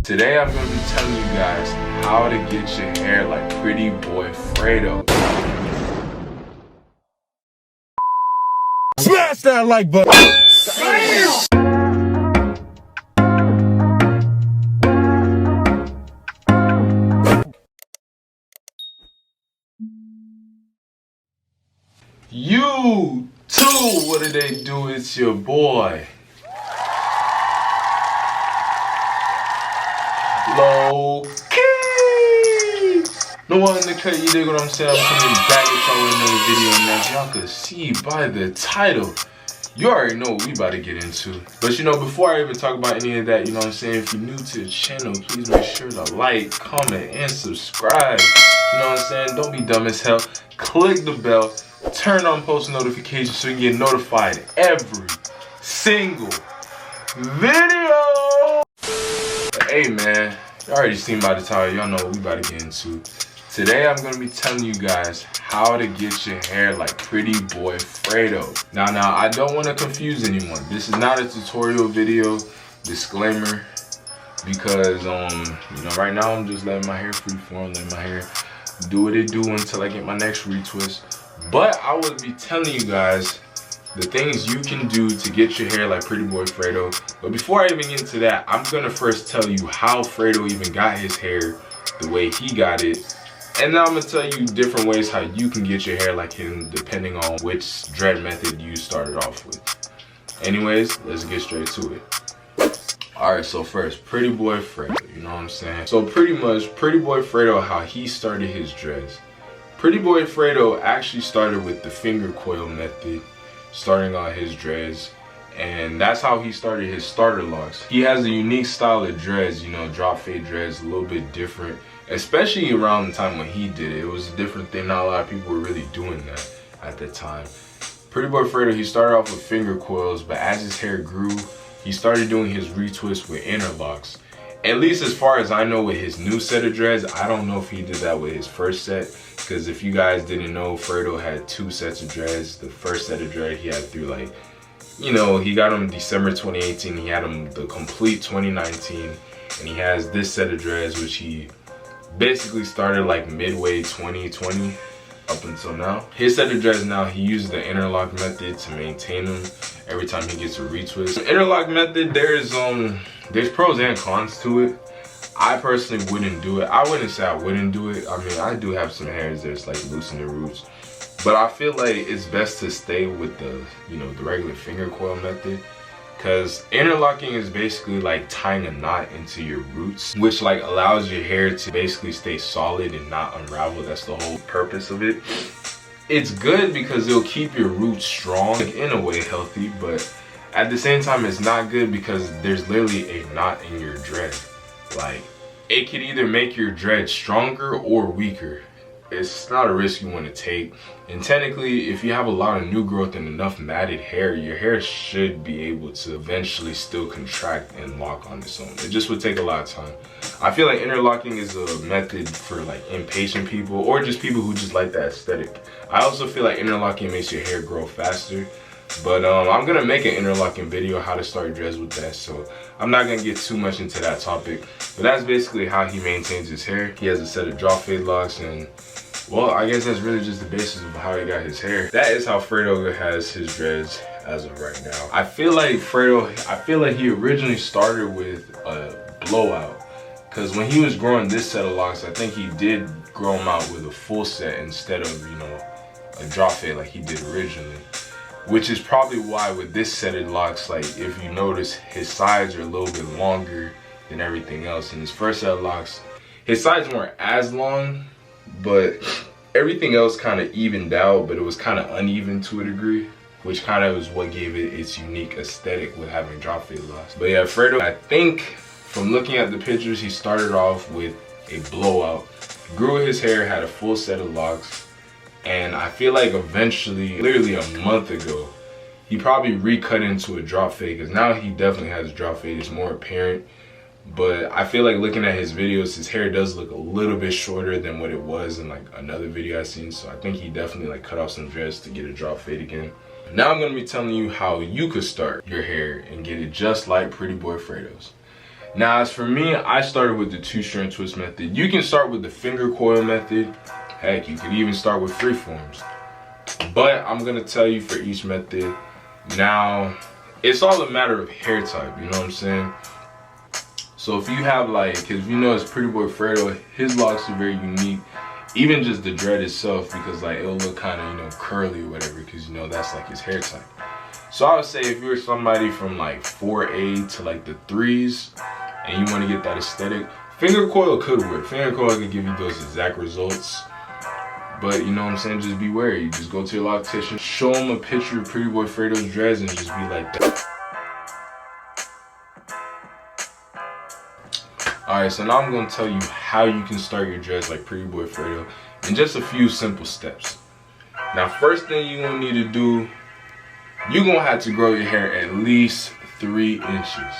Today I'm going to be telling you guys how to get your hair like Prettyboyfredo. Smash that like button! You too, what do they do? It's your boy. Low key. No one in the cut, you dig what I'm saying? I'm coming back with y'all with another video, and as y'all could see by the title, you already know what we about to get into. But you know, before I even talk about any of that, you know what I'm saying? If you're new to the channel, please make sure to like, comment, and subscribe. You know what I'm saying? Don't be dumb as hell. Click the bell, turn on post notifications so you can get notified every single video. But hey man, you already seen by the title, y'all know what we about to get into. Today I'm going to be telling you guys how to get your hair like Prettyboyfredo. Now I don't want to confuse anyone. This is not a tutorial video, disclaimer, because you know, right now I'm just letting my hair freeform, letting my hair do what it do until I get my next retwist. But I will be telling you guys the things you can do to get your hair like Prettyboyfredo. But before I even get into that, I'm gonna first tell you how Fredo even got his hair the way he got it. And then I'm gonna tell you different ways how you can get your hair like him depending on which dread method you started off with. Anyways, let's get straight to it. Alright, so first, Prettyboyfredo, you know what I'm saying? So pretty much, Prettyboyfredo, how he started his dreads. Prettyboyfredo actually started with the finger coil method, starting on his dreads, and that's how he started his starter locks. He has a unique style of dreads, you know, drop fade dreads, a little bit different, especially around the time when he did it. It was a different thing. Not a lot of people were really doing that at the time. Prettyboyfredo, he started off with finger coils, but as his hair grew, he started doing his retwists with interlocks. At least as far as I know with his new set of dreads. I don't know if he did that with his first set, because if you guys didn't know, Fredo had two sets of dreads. The first set of dread he had through, like, you know, he got them December 2018, he had them the complete 2019, and he has this set of dreads which he basically started like midway 2020 up until now. His set of dreads now, he uses the interlock method to maintain them every time he gets a retwist. The interlock method, there's pros and cons to it. I personally wouldn't do it. I wouldn't say I wouldn't do it. I mean, I do have some hairs that's like loose in the roots, but I feel like it's best to stay with the, you know, the regular finger coil method, because interlocking is basically like tying a knot into your roots, which like allows your hair to basically stay solid and not unravel. That's the whole purpose of it. It's good because it'll keep your roots strong, in a way healthy, but at the same time it's not good because there's literally a knot in your dread. Like, it could either make your dread stronger or weaker. It's not a risk you want to take. And technically, if you have a lot of new growth and enough matted hair, your hair should be able to eventually still contract and lock on its own. It just would take a lot of time. I feel like interlocking is a method for like impatient people or just people who just like that aesthetic. I also feel like interlocking makes your hair grow faster. But I'm gonna make an interlocking video how to start dreads with that, so I'm not gonna get too much into that topic. But that's basically how he maintains his hair. He has a set of drop fade locks, and well, I guess that's really just the basis of how he got his hair. That is how Fredo has his dreads as of right now. I feel like he originally started with a blowout, because when he was growing this set of locks, I think he did grow them out with a full set instead of, you know, a drop fade like he did originally. Which is probably why with this set of locks, like if you notice, his sides are a little bit longer than everything else. In his first set of locks, his sides weren't as long, but everything else kind of evened out, but it was kind of uneven to a degree, which kind of is what gave it its unique aesthetic with having drop fade locks. But yeah, Fredo, I think from looking at the pictures, he started off with a blowout, grew his hair, had a full set of locks. And I feel like eventually, literally a month ago, he probably recut into a drop fade, because now he definitely has a drop fade. It's more apparent. But I feel like looking at his videos, his hair does look a little bit shorter than what it was in like another video I seen. So I think he definitely like cut off some dreads to get a drop fade again. Now I'm going to be telling you how you could start your hair and get it just like Prettyboyfredo's. Now, as for me, I started with the 2-strand twist method. You can start with the finger coil method. Heck, you could even start with freeforms. But I'm gonna tell you for each method. Now, it's all a matter of hair type, you know what I'm saying? So if you have like, cause you know it's Prettyboyfredo, his locks are very unique. Even just the dread itself, because like it'll look kind of, you know, curly or whatever, because you know that's like his hair type. So I would say if you're somebody from like 4A to like the 3s and you want to get that aesthetic, finger coil could work. Finger coil can give you those exact results. But you know what I'm saying, just be wary. You just go to your loctician, show him a picture of Prettyboyfredo's dreads and just be like that. Alright, so now I'm going to tell you how you can start your dreads like Prettyboyfredo in just a few simple steps. Now, first thing you're going to need to do, you're going to have to grow your hair at least 3 inches.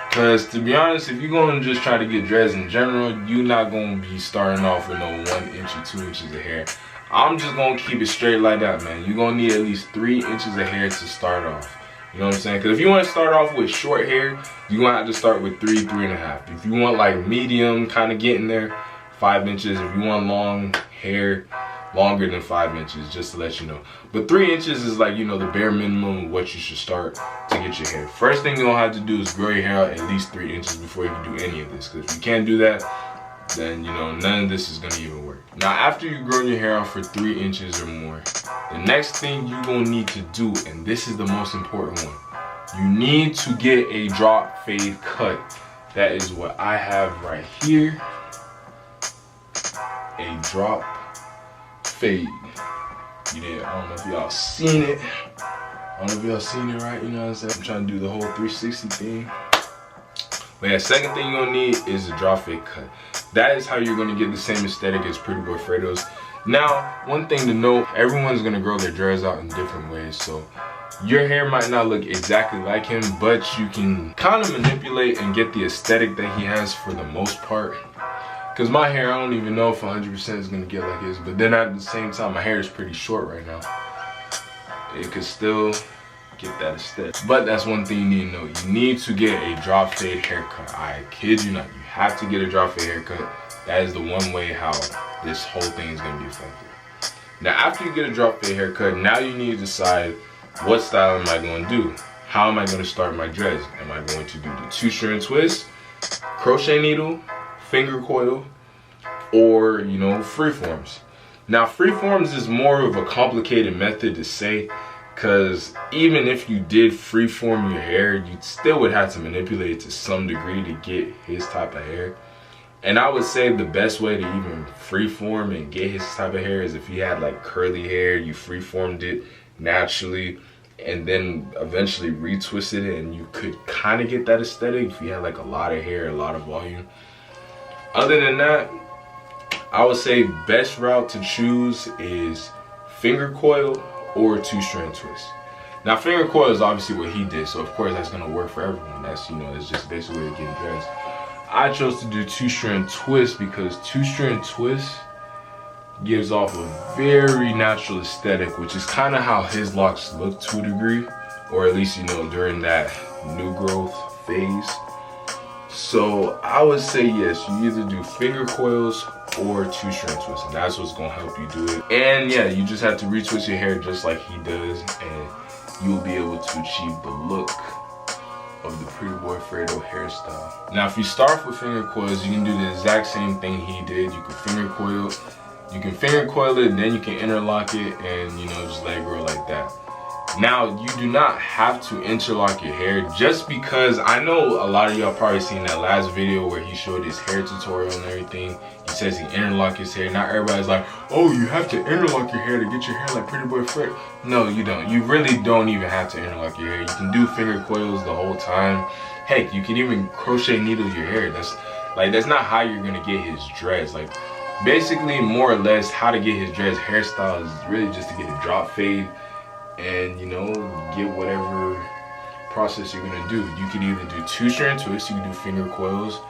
Because to be honest, if you're going to just try to get dreads in general, you're not going to be starting off with no 1 inch or 2 inches of hair. I'm just going to keep it straight like that, man. You're going to need at least 3 inches of hair to start off. You know what I'm saying? Because if you want to start off with short hair, you're going to have to start with 3, 3.5. If you want like medium, kind of getting there, 5 inches. If you want long hair, longer than 5 inches, just to let you know. But 3 inches is like, you know, the bare minimum of what you should start to get your hair. First thing you're going to have to do is grow your hair out at least 3 inches before you can do any of this. Because if you can't do that, then, you know, none of this is going to even work. Now, after you've grown your hair out for 3 inches or more, the next thing you're going to need to do, and this is the most important one, you need to get a drop fade cut. That is what I have right here. A drop fade. Yeah, I don't know if y'all seen it. I don't know if y'all seen it right, you know what I'm saying? I'm trying to do the whole 360 thing. But yeah, second thing you're gonna need is a drop fade cut. That is how you're gonna get the same aesthetic as Prettyboyfredo's. Now, one thing to note, everyone's gonna grow their dreads out in different ways. So your hair might not look exactly like him, but you can kind of manipulate and get the aesthetic that he has for the most part. Because my hair, I don't even know if 100% is going to get like his. But then at the same time, my hair is pretty short right now. It could still get that aesthetic. But that's one thing you need to know. You need to get a drop fade haircut. I kid you not. You have to get a drop fade haircut. That is the one way how this whole thing is going to be effective. Now, after you get a drop fade haircut, now you need to decide what style am I going to do? How am I going to start my dreads? Am I going to do the 2-strand twist, crochet needle, finger coil, or, you know, freeforms? Now, freeforms is more of a complicated method to say, because even if you did freeform your hair, you still would have to manipulate it to some degree to get his type of hair. And I would say the best way to even freeform and get his type of hair is if you had like curly hair, you freeformed it naturally and then eventually retwisted it, and you could kind of get that aesthetic if you had like a lot of hair, a lot of volume. Other than that, I would say best route to choose is finger coil or 2-strand twist. Now, finger coil is obviously what he did, so of course that's gonna work for everyone. That's, you know, it's just basically getting dressed. I chose to do 2-strand twist because 2-strand twist gives off a very natural aesthetic, which is kind of how his locks look to a degree, or at least, you know, during that new growth phase. So I would say yes, you either do finger coils or 2-strand twist, and that's what's gonna help you do it. And yeah, you just have to retwist your hair just like he does, and you'll be able to achieve the look of the Prettyboyfredo hairstyle. Now, if you start with finger coils, you can do the exact same thing he did. You can finger coil it, then you can interlock it, and, you know, just let it grow like that. Now, you do not have to interlock your hair, just because I know a lot of y'all probably seen that last video where he showed his hair tutorial and everything. He says he interlock his hair. Now everybody's like, oh, you have to interlock your hair to get your hair like Prettyboyfredo. No, you don't. You really don't even have to interlock your hair. You can do finger coils the whole time. Heck, you can even crochet needle your hair. That's not how you're gonna get his dreads. Like, basically, more or less, how to get his dreads hairstyle is really just to get a drop fade and, you know, get whatever process you're gonna do. You can either do 2-strand twists, you can do finger coils,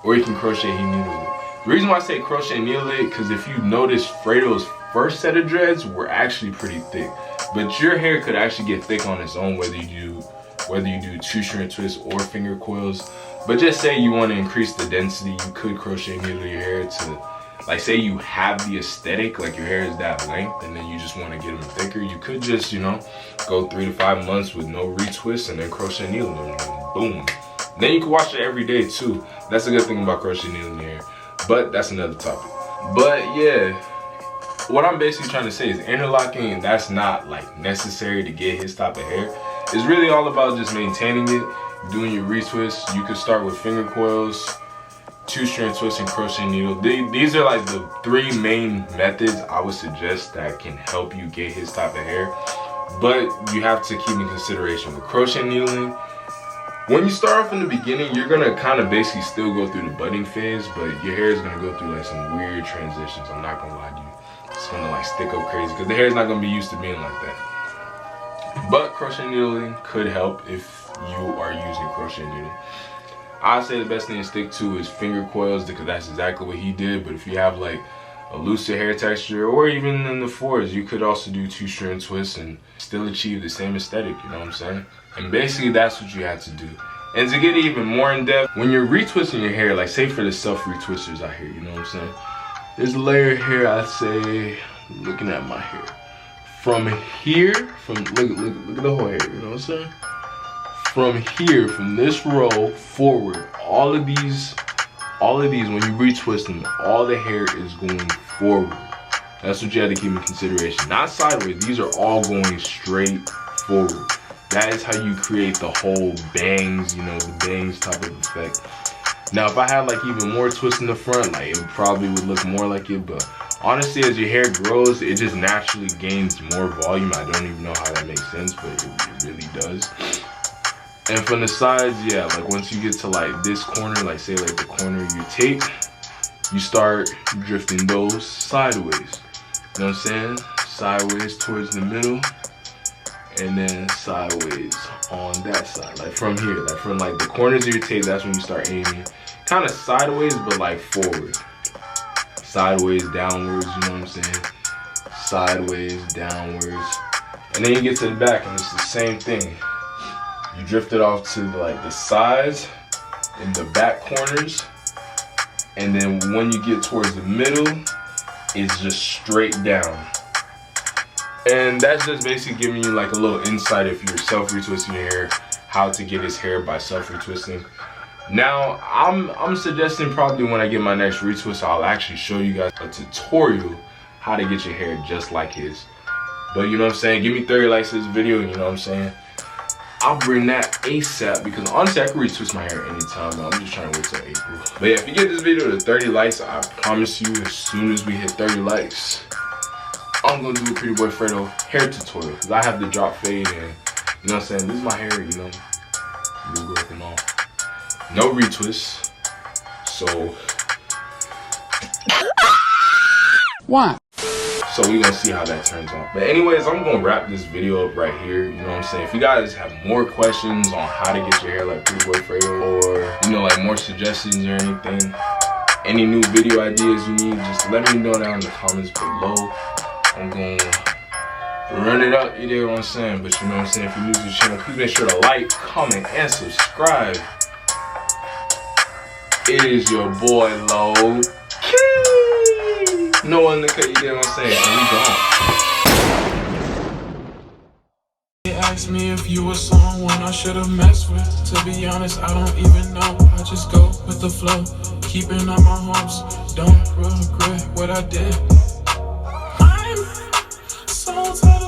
or you can crochet needle it. The reason why I say crochet needle it, because if you notice, Fredo's first set of dreads were actually pretty thick, but your hair could actually get thick on its own whether you do 2-strand twists or finger coils. But just say you want to increase the density, you could crochet needle your hair to, like, say you have the aesthetic, like your hair is that length, and then you just want to get them thicker. You could just, you know, go 3 to 5 months with no retwist and then crochet needle them, and boom. Then you can wash it every day too. That's a good thing about crochet needling your hair. But that's another topic. But yeah, what I'm basically trying to say is interlocking, that's not like necessary to get his type of hair. It's really all about just maintaining it, doing your retwists. You could start with finger coils, 2-strand twist, and crochet needle. These are like the 3 main methods I would suggest that can help you get his type of hair. But you have to keep in consideration with crochet needling, when you start off in the beginning, you're gonna kind of basically still go through the budding phase, but your hair is gonna go through like some weird transitions. I'm not gonna lie to you. It's gonna like stick up crazy because the hair is not gonna be used to being like that. But crochet needling could help if you are using crochet needle. I'd say the best thing to stick to is finger coils because that's exactly what he did. But if you have like a looser hair texture, or even in the 4s, you could also do 2-strand twists and still achieve the same aesthetic, you know what I'm saying? And basically that's what you have to do. And to get even more in depth, when you're retwisting your hair, like say for the self retwisters out here, you know what I'm saying? There's a layer here, I'd say, looking at my hair. From here, look at the whole hair, you know what I'm saying? From here, from this row forward, all of these, when you retwist them, all the hair is going forward. That's what you have to keep in consideration. Not sideways, these are all going straight forward. That is how you create the whole bangs, you know, the bangs type of effect. Now, if I had like even more twists in the front, like it probably would look more like it, but honestly, as your hair grows, it just naturally gains more volume. I don't even know how that makes sense, but it really does. And from the sides, yeah, like once you get to like this corner, like say like the corner of your tape, you start drifting those sideways. You know what I'm saying? Sideways towards the middle, and then sideways on that side, like from here, like from like the corners of your tape. That's when you start aiming kind of sideways, but like forward, sideways, downwards, you know what I'm saying? Sideways, downwards, and then you get to the back and it's the same thing. You drift it off to like the sides and the back corners, and then when you get towards the middle, it's just straight down. And that's just basically giving you like a little insight if you're self-retwisting your hair, how to get his hair by self-retwisting. Now, I'm suggesting probably when I get my next retwist, I'll actually show you guys a tutorial how to get your hair just like his. But you know what I'm saying? Give me 30 likes to this video, you know what I'm saying? I'll bring that ASAP because honestly, I can retwist my hair anytime. I'm just trying to wait till April. But yeah, if you get this video to 30 likes, I promise you, as soon as we hit 30 likes, I'm gonna do a Prettyboyfredo hair tutorial because I have the drop fade and you know what I'm saying, this is my hair, you know, new growth and all. No retwists, so Why? So we're gonna see how that turns out. But anyways, I'm gonna wrap this video up right here. You know what I'm saying? If you guys have more questions on how to get your hair like Prettyboyfredo, or you know, like more suggestions or anything, any new video ideas you need, just let me know down in the comments below. I'm gonna run it up, you know what I'm saying? But you know what I'm saying, if you're new to the channel, please make sure to like, comment, and subscribe. It is your boy Low. No one to cut, you know what I'm saying? And we gone. They asked me if you were someone I should have messed with. To be honest, I don't even know. I just go with the flow, keeping on my hopes. Don't regret what I did. I'm so tired.